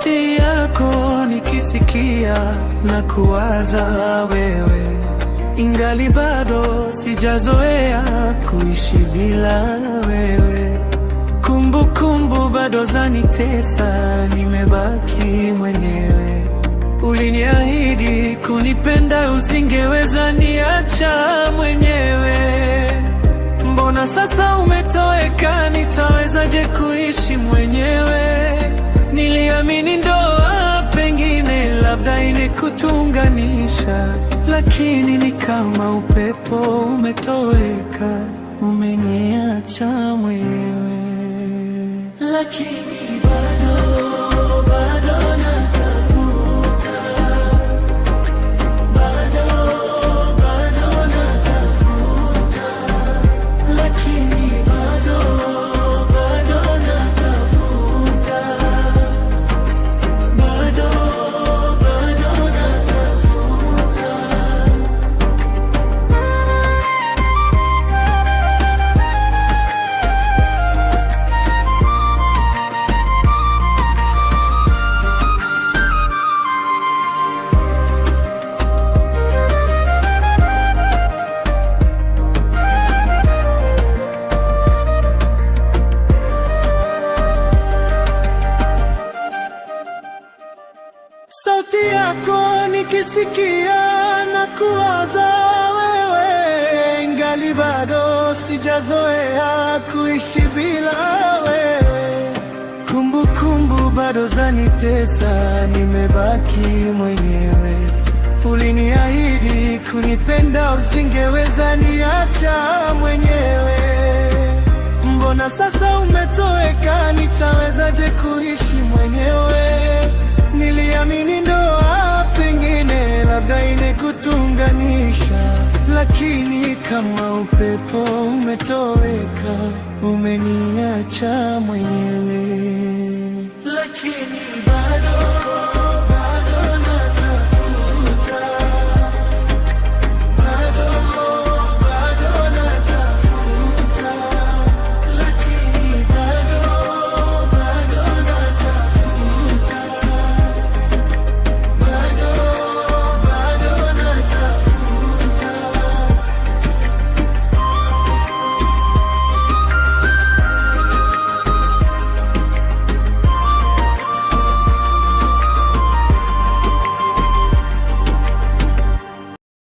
sauti yako nikisikia na kuwaza wewe, ingali bado sijazoea kuishi bila wewe. Kumbukumbu bado zanitesa, nimebaki mwenyewe. Uliniahidi kunipenda, usingeweza niacha mwenyewe. Mbona sasa umetoweka, nitawezaje kuishi mwenyewe? Niliamini ndoa pengine labda inekutunganisha, lakini ni kama upepo umetoweka, umeniacha mwenyewe. Lakini bado natafuta, bado natafuta, lakini bado natafuta, bado natafuta. Sauti yako nikisikia na kuwaza wewe, ingali bado sijazoea kuishi bila wewe. Kumbukumbu bado zanitesa, nimebaki mwenyewe. Uliniahidi kunipenda, usingeweza niacha mwenyewe. Mbona sasa umetoweka, nitawezaje kuishi mwenyewe? Niliamini ndoa pengine labda inekutunganisha, lakini kama upepo umetoweka, umeniacha mwenyewe. Lakini bado